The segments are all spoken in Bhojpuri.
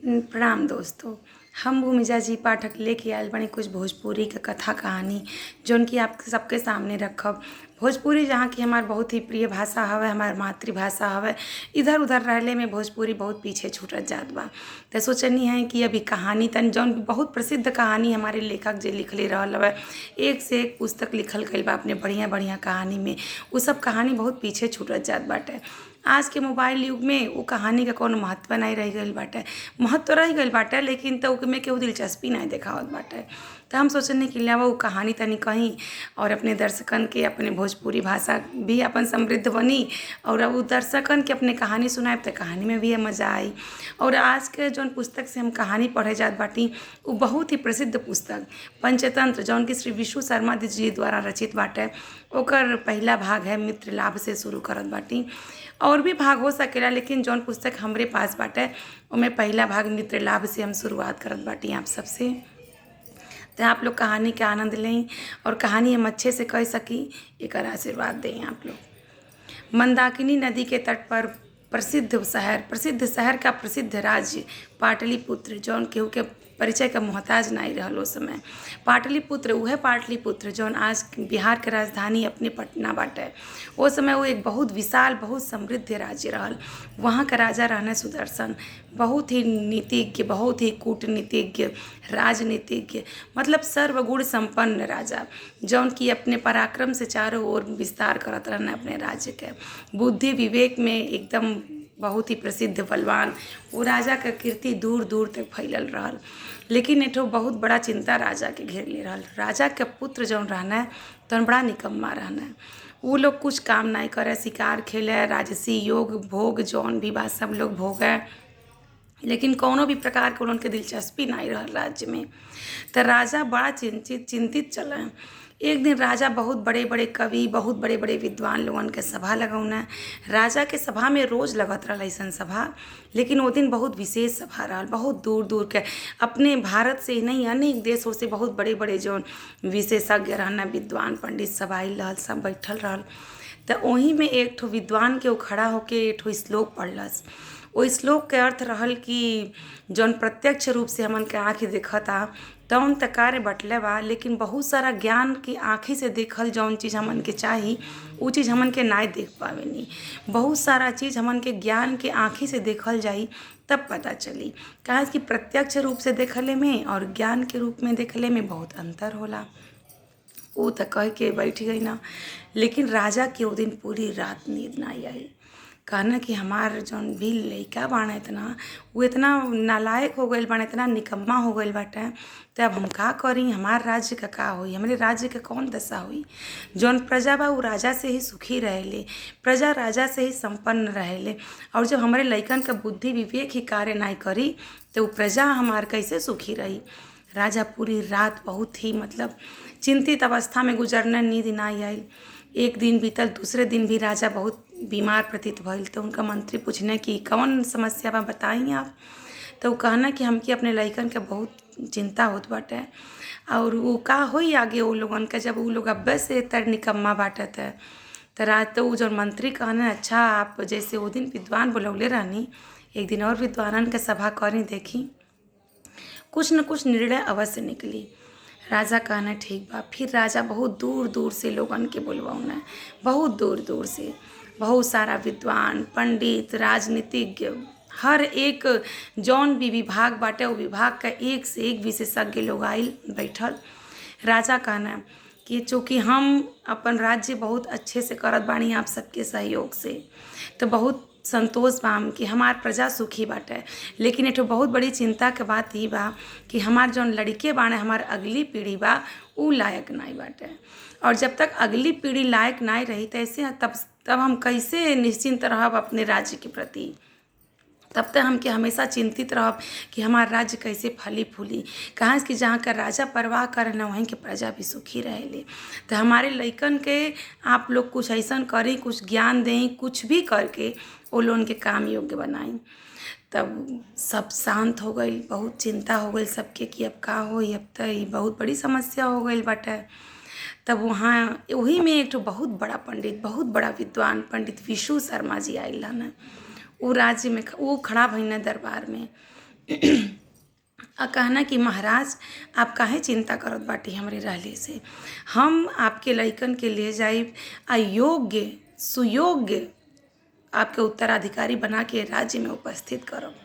प्रणाम दोस्तों। हम भूमिजा जी पाठक लेके आयल बानी कुछ भोजपुरी के कथा कहानी जौन कि आप सबके सामने रखब। भोजपुरी जहाँ की हमार बहुत ही प्रिय भाषा हवे, हमार मातृभाषा हवे। इधर उधर रहले में भोजपुरी बहुत पीछे छूटत जात बा। तो सोचनी है कि अभी कहानी तन जौन बहुत प्रसिद्ध कहानी हमारे लेखक जे लिखले रहल हवे, एक से एक पुस्तक लिखल गइल बा अपने बढ़िया बढ़िया कहानी में। उ सब कहानी बहुत पीछे छूटत जात बाटे। आज के मोबाइल युग में वो कहानी का कोनो महत्व नहीं रह गइल बाटे। महत्व तो रह गइल बाटे लेकिन तो में केहू दिलचस्पी नहीं देखावत बाटे। तो हम सोचने कि लावा वो कहानी तनी कहीं और अपने दर्शकन के अपने भोजपुरी भाषा भी अपन समृद्ध बनी और वो दर्शकन के अपने कहानी सुनाए तो कहानी में भी मज़ा आई। और आज के जौन पुस्तक से हम कहानी पढ़े जात बाटी वो बहुत ही प्रसिद्ध पुस्तक पंचतंत्र जौन कि श्री विष्णु शर्मा जी द्वारा रचित बाटे। ओकर पहला भाग है मित्र लाभ से शुरू करत बाटी। और भी भाग हो सकेला लेकिन जौन पुस्तक हमरे पास बाटे उमें पहला भाग मित्र लाभ से हम शुरुआत करत बाटी आप सबसे। तो आप लोग कहानी के आनंद लें और कहानी हम अच्छे से कह सकी एक आशीर्वाद दें आप लोग। मंदाकिनी नदी के तट पर प्रसिद्ध शहर का प्रसिद्ध राज्य पाटलिपुत्र जौन केहू के परिचय का मोहताज नहीं रहल उस समय। पाटलिपुत्र वह पाटलिपुत्र जौन आज बिहार के राजधानी अपने पटना बाटे। उस समय वो एक बहुत विशाल बहुत समृद्ध राज्य रहल। वहाँ का राजा रहने सुदर्शन, बहुत ही नीतिज्ञ, बहुत ही कूटनीतिज्ञ, राजनीतिज्ञ, मतलब सर्वगुण संपन्न राजा जौन की अपने पराक्रम से चारों ओर विस्तार करत रहने अपने राज्य के। बुद्धि विवेक में एकदम बहुत ही प्रसिद्ध बलवान वो राजा का कीर्ति दूर दूर तक फैलल रहल। लेकिन एठो बहुत बड़ा चिंता राजा के घेर ले रहल। राजा के पुत्र जौन रहना है तो बड़ा निकम्मा रहना है। वो लोग कुछ काम नहीं करे, शिकार खेले, राजसी योग भोग जौन भी बात सब लोग भोगे, लेकिन कोनो भी प्रकार के उनके दिलचस्पी नहीं रहल राज्य में। तो राजा बड़ा चिंतित चले। एक दिन राजा बहुत बड़े बड़े कवि, बहुत बड़े बड़े विद्वान लोगन के सभा लगौना। राजा के सभा में रोज लगत रहल ऐसन सभा, लेकिन वो दिन बहुत विशेष सभा रहल। बहुत दूर दूर के अपने भारत से ही नहीं अनेक देशों से बहुत बड़े बड़े जो विशेषज्ञ रहना विद्वान पंडित सब आइल रहल, सब बैठल रहल। तो वहीं में एक ठो विद्वान के वो खड़ा होके एक ठो श्लोक पढ़लस। वो श्लोक के अर्थ रहल कि जौन प्रत्यक्ष रूप से हमन के आँखी देखता तौन त कार्य बटले बा, लेकिन बहुत सारा ज्ञान की आँखी से देखल जौन चीज़ हमन के चाही वो चीज़ हमन के नाय देख पावेनी। बहुत सारा चीज़ हमन के ज्ञान के आँखी से देखल जाई तब पता चली। काहे कि प्रत्यक्ष रूप से देखले में और ज्ञान के रूप में देखले में बहुत अंतर होला। वो तो कह के बैठ गई ना, लेकिन राजा के वो दिन पूरी रात नींद ना आई। कहना कि हमार जौन भी लइका बाणे इतना वो इतना नालायक हो गइल बाणे, इतना निकम्मा हो गइल बाटे। तो अब हम का करी, हमार राज्य का होई, हमारे राज्य के कौन दशा हुई। जौन प्रजा बा वो राजा से ही सुखी रहेले, प्रजा राजा से ही संपन्न रहेले। और जब हमारे लइकन का बुद्धि विवेक ही कार्य नहीं करी तो वो प्रजा हमार कैसे सुखी रही। राजा पूरी रात बहुत ही मतलब चिंतित अवस्था में गुजरने, नींद ना आई। एक दिन बीतल, दूसरे दिन भी राजा बहुत बीमार प्रतीत भइल। तो उनका मंत्री पूछने कि कौन समस्या बा बताई आप। तो वो कहना कि हमके अपने लइकन के बहुत चिंता होत बाटे और वो का होई आगे वो लोगन के जब वो लोग अब्बे से तर निकम्मा बाटत है। तो रात तो वो जो मंत्री कहना अच्छा आप जैसे वो दिन विद्वान बुलौले रहनी, एक दिन और विद्वानन के सभा करी, देखी कुछ न कुछ निर्णय अवश्य निकली। राजा कहना ठीक बा। फिर राजा बहुत दूर दूर से लोगन के बुलवाना, बहुत दूर दूर से बहुत सारा विद्वान पंडित राजनीतिज्ञ हर एक जौन भी विभाग बाटे वो विभाग का एक से एक विशेषज्ञ लोग आइल बैठल। राजा कहना कि चूँकि हम अपन राज्य बहुत अच्छे से करत बानी आप सबके सहयोग से, तो बहुत संतोष बा कि हमार प्रजा सुखी बाटे। लेकिन एठो बहुत बड़ी चिंता के बात ही बा कि हमार जौन लड़के बाने, हमार अगली पीढ़ी बा उ लायक नहीं बाटे। और जब तक अगली पीढ़ी लायक नहीं रही तैसे तब हम कैसे निश्चिंत रहब अपने राज्य के प्रति। तब तक हमके हमेशा चिंतित रहब कि हमार राज्य कैसे फली फूली। कहाँ कि जहाँ का राजा परवाह करे ना वहीं के प्रजा भी सुखी रहेले। तो हमारे लइकन के आप लोग कुछ ऐसा करें, कुछ ज्ञान दें, कुछ भी करके वो लोगन के काम योग्य बनाई। तब सब शांत हो गई, बहुत चिंता हो गई सबके कि अब का होई, अब तो ये बहुत बड़ी समस्या हो गई बाटे। तब वहाँ वही में एक बहुत बड़ा पंडित, बहुत बड़ा विद्वान पंडित विष्णु शर्मा जी आइल ना। वो राज्य में वो खड़ा भइल दरबार में। कहना कि महाराज आप काहे चिंता करत बाटी हमरे रहले से, हम आपके लइकन के ले जाइब आ योग्य सुयोग्य आपके उत्तराधिकारी बना के राज्य में उपस्थित करब।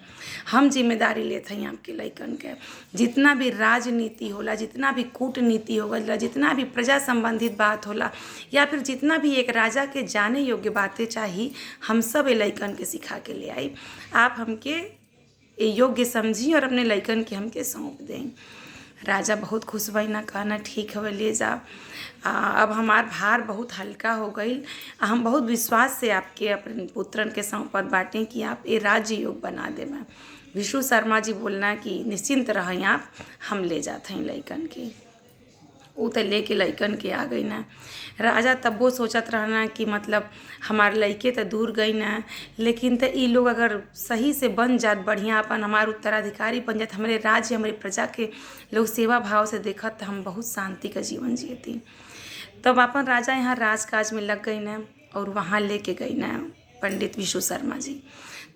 हम जिम्मेदारी लेते हैं आपके लइकन के। जितना भी राजनीति होला, जितना भी कूटनीति होला, जितना भी प्रजा संबंधित बात होला, या फिर जितना भी एक राजा के जाने योग्य बातें चाहिए, हम सब ये लइकन के सिखा के ले आई। आप हमके ये योग्य समझी और अपने लइकन के हमके सौंप दें। राजा बहुत खुश भई ना, कहना ठीक है ले जा। अब हमार भार बहुत हल्का हो गई। हम बहुत विश्वास से आपके अपने पुत्रन के सौंपत बाटें कि आप ये राज्य योग बना देना। विष्णु शर्मा जी बोलना कि निश्चिंत रहें आप, हम ले जाते हैं लइकन के। ऊ तो लेके लइकन के आ गई ना। राजा तब वो सोचत रहना कि मतलब हमार लइके तो दूर गई ना, लेकिन तो ई लोग अगर सही से बन जात, बढ़िया अपन हमार उत्तराधिकारी बन जात, हमारे राज्य हमारे प्रजा के लोग सेवा भाव से देखत, तो हम बहुत शांति का जीवन जीती। तब अपन राजा यहाँ राजकाज में लग गई ना, और वहाँ लेके गई ना पंडित विष्णु शर्मा जी।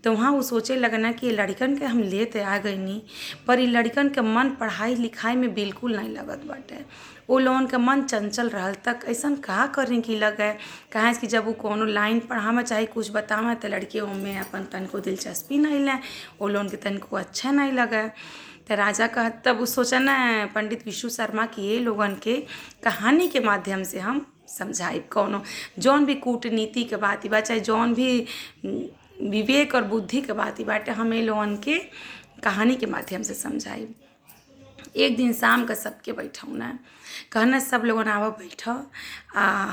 तो वहाँ वो सोचे लगना कि ये लड़कन के हम लेते आ गई नहीं, पर ये लड़कन के मन पढ़ाई लिखाई में बिल्कुल नहीं लगत बाटे। वो लोगन के मन चंचल रहल, तक ऐसा कहा करें कि लगे कहाँ कि जब वो कोनो लाइन पढ़ावे चाहे कुछ बतावे तो लड़के में अपन तनको दिलचस्पी नहीं लें, वो लोगन के तनको अच्छा नहीं लगे। तो राजा का तब वो सोचा ना पंडित विष्णु शर्मा की ये लोगन के कहानी के माध्यम से हम समझाई, कोनो जौन भी कूटनीति के बात बा, चाहे जौन भी विवेक और बुद्धि के बात बाटे, हमें लोगन के कहानी के माध्यम से समझाई। एक दिन शाम का सबके बैठाऊ ना, कहना सब लोगन आवा बैठ,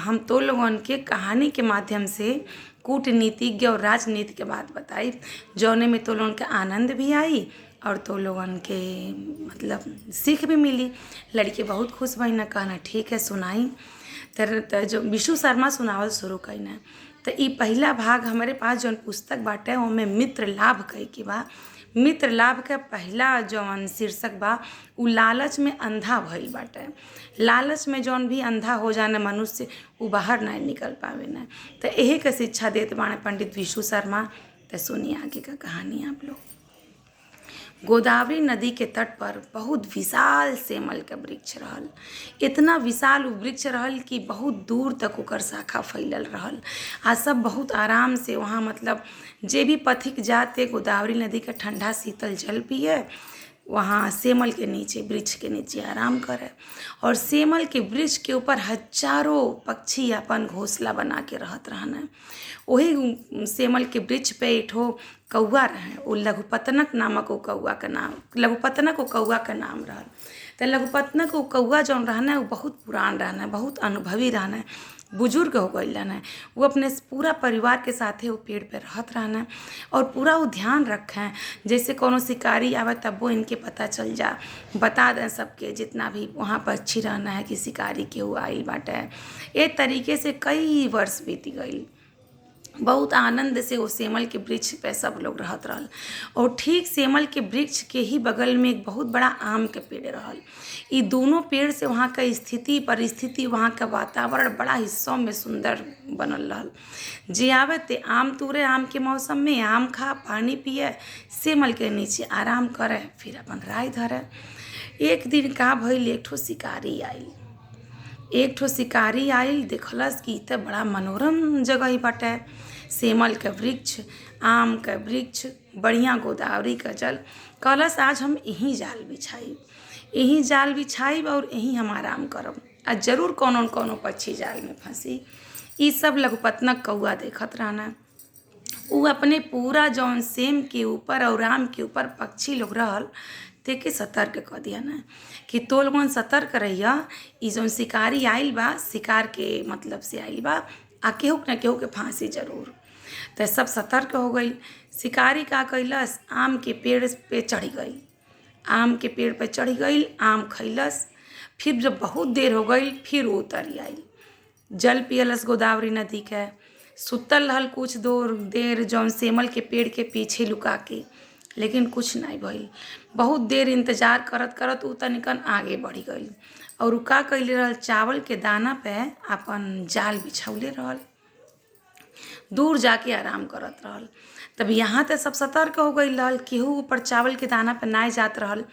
हम तो लोगन के कहानी के माध्यम से कूटनीतिज्ञ और राजनीति के बात बताई, जौने में तो लोगन के आनंद भी आई और तो लोगन के मतलब सीख भी मिली। लड़के बहुत खुश भई ना, कहना ठीक है सुनाई। तो जो विष्णु शर्मा सुनावल शुरू कई ना, तो ई पहला भाग हमारे पास जौन पुस्तक बाटे ओमे मित्र लाभ कई के बा। मित्र लाभ के पहला जौन शीर्षक बा उ लालच में अंधा भइल बाटे। लालच में जौन भी अंधा हो जाना मनुष्य, उ बाहर नहीं निकल पावे ना। तो यही के शिक्षा देते बाणे पंडित विष्णु शर्मा। तो सुनिए आगे का कहानी आप लोग। गोदावरी नदी के तट पर बहुत विशाल सेमल के वृक्ष रहल। इतना विशाल वृक्ष रहल कि बहुत दूर तक ओकर शाखा फैलल रहल। आ सब बहुत आराम से वहाँ मतलब जे भी पथिक जाते गोदावरी नदी का ठंडा शीतल जल पिए, वहाँ सेमल के नीचे वृक्ष के नीचे आराम करे। और सेमल के वृक्ष के ऊपर हजारों पक्षी अपन घोंसला बना के रहत रहना। वही सेमल के वृक्ष पे एक ठो कौआ रहे, वो लघुपतनक नामक वो कौआ का नाम, लघुपतनक वो कौआ का नाम रहल। तो लघुपतनक वो कौआ जौन रहना वो बहुत पुरान रहना, बहुत अनुभवी रहना, बुजुर्ग हो गई रहना। वो अपने पूरा परिवार के साथे वो पेड़ पे रहत रहना और पूरा वो ध्यान रखें, जैसे कोनो शिकारी आवे तब वो इनके पता चल जा, बता दें सबके जितना भी वहाँ पक्षी रहना है कि शिकारी केहू आइल बाटे। ये तरीके से कई वर्ष बीत गई। बहुत आनंद से वो सेमल के वृक्ष पे सब लोग रहत रहल। और ठीक सेमल के वृक्ष के ही बगल में एक बहुत बड़ा आम के पेड़ रहल। ये दोनों पेड़ से वहाँ का स्थिति परिस्थिति, वहाँ का वातावरण बड़ा ही सौम्य सुंदर बनल रहल। जे आवे ते आम तूरे, आम के मौसम में आम खा, पानी पिए, सेमल के नीचे आराम करे, फिर अपन राय धरे। एक दिन का भइल, एक ठो शिकारी आइल। एक ठो शिकारी आइल, देखलस कि त बड़ा मनोरम जगह बाटे। सेमल के वृक्ष, आम के वृक्ष, बढ़िया गोदावरी का जल। कहलस आज हम यहीं जाल बिछाई, यहीं जाल बिछाई और यहीं हम आराम करब। आ जरूर कोनो न कोनो पक्षी जाल में फंसी। ई सब लघुपतनक कौआ देखत रहना। उ अपने पूरा जौन सेम के ऊपर और आम के ऊपर पक्षी लोग रहल तेके सतर्क कर दिया ना कि तो लोगन सतर्क रहिया, ई जौन शिकारी आइल बा शिकार के मतलब से आइल बा, आ केहू न केहू के फांसी जरूर। तो सब सतर्क हो गई। शिकारी का कैलस, आम के पेड़ पे चढ़ गई, आम के पेड़ पे चढ़ गई, आम खैलस। फिर जब बहुत देर हो गई फिर उतर आई, जल पियलस गोदावरी नदी के। सुतल रहल कुछ देर जौन सेमल के पेड़ के पीछे लुका के, लेकिन कुछ नहीं भइल। बहुत देर इंतजार करत करत उ तनिकन आगे बढ़ी गई और उ का कैले रहल, चावल के दाना पे अपन जाल बिछौले रहल। दूर जाके आराम करत रहल। तब यहाँ तो सब सतर्क हो गई रहल, केहू ऊपर चावल के दाना पर ना जात रहल।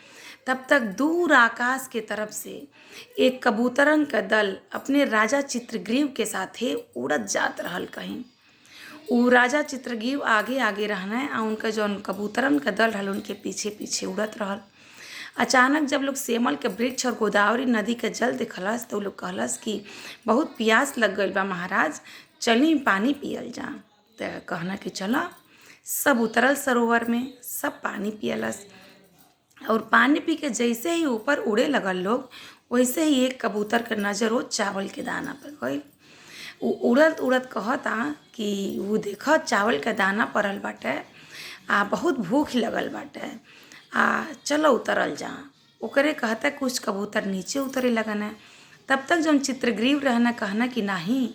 तब तक दूर आकाश के तरफ से एक कबूतरन का दल अपने राजा चित्रग्रीव के साथे उड़त जात रहल कहीं। उ राजा चित्रग्रीव आगे आगे रहना आ उनका जौन कबूतरन का दल रहल उनके पीछे पीछे उड़त रहल। अचानक जब लोग सेमल के वृक्ष और गोदावरी नदी के जल देखलस तो लोग कहलस कि बहुत प्यास लग गई बा महाराज, चली पानी पियल जा। तो कहना कि चला। सब उतरल सरोवर में, सब पानी पियलस और पानी पी के जैसे ही ऊपर उड़े लगल लोग, वैसे ही एक कबूतर के नजर वो चावल के दाना पर गई। वो उड़त उड़त कहता कि वो देख चावल के दाना पड़ल बाटे आ बहुत भूख लगल बाटे, आ चलो उतरल जा। ओकरे कहता कुछ कबूतर नीचे उतरे लगन है। तब तक जब चित्रग्रीव रहना कहना कि नहीं,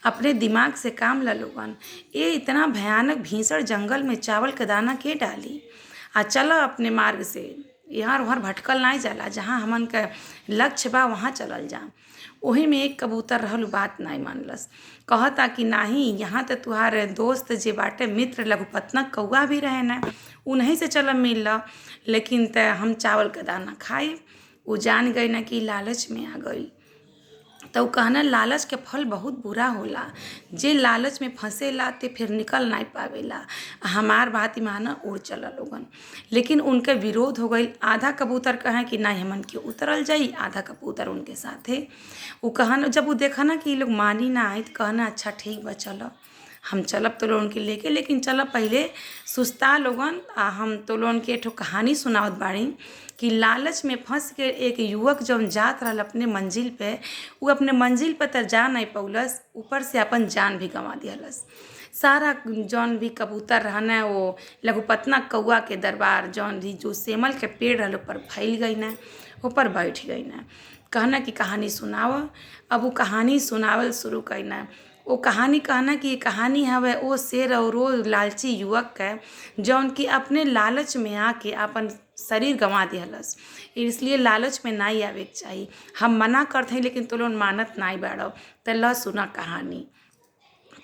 अपने दिमाग से काम ला लोगन, ये इतना भयानक भीषण जंगल में चावल के दाना के डाली, आ चलो अपने मार्ग से, यहाँ वहाँ भटकल नहीं जाला, जहाँ हमन का लक्ष्य बा वहाँ चलल जा। वही में एक कबूतर रहल बात नहीं मानलस, कहता कि नहीं, यहाँ तो तुहार दोस्त जे बाटे मित्र लघुपतनक कौआ भी रहे ना, उन्हीं से चल मिल ला, लेकिन त हम चावल का दाना खाई। वो जान गई ना कि लालच में आ गई। तो कहना लालच के फल बहुत बुरा होला, जे लालच में फंसेला ते फिर निकल नहीं पावेला। हमार बात माना उड़ चला लोगन, लेकिन उनके विरोध हो गई। आधा कबूतर कहे कि नहीं हमन के उतरल जाई, आधा कबूतर उनके साथे। वो कहना जब वो देखा ना कि ये लोग मानी ना आई तो कहना अच्छा ठीक बा, चलो हम चलब तो लोगन के लेके, लेकिन चलो पहले सुस्ता लोगन हम तो लोगन के एठो कहानी सुनावत बाड़ी कि लालच में फंस के एक युवक जब जात रहल अपने मंजिल पे, वो अपने मंजिल पे तो जा नहीं पौलस, ऊपर से अपन जान भी गंवा दिहलस। सारा जौन भी कबूतर रहना वो लघुपतनक कौआ के दरबार जौन भी जो सेमल के पेड़ रहल ऊपर फैल गई ना, ऊपर बैठ गई ना। कहना कि कहानी सुनाव। अब वो कहानी सुनावल शुरू करना। वो कहानी कहना कि कहानी हवे वो शेर और वो लालची युवक के जौन कि अपने लालच में आके अपन शरीर गंवा दिहलस। इसलिए लालच में नहीं आवे के चाहिए। हम मना करते हैं लेकिन तो लोग मानत नहीं बाड़ो। तो ल सुना कहानी।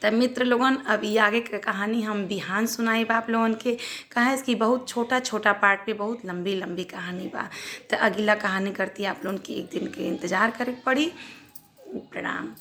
तब मित्र लोगन अब ये आगे के कहानी हम बिहान सुनाई बा आप लोगन के, कहे कि बहुत छोटा छोटा पार्ट पे बहुत लंबी लंबी कहानी बा। तो अगला कहानी करती आप लोगन की एक दिन के इंतज़ार करे पड़ी। प्रणाम।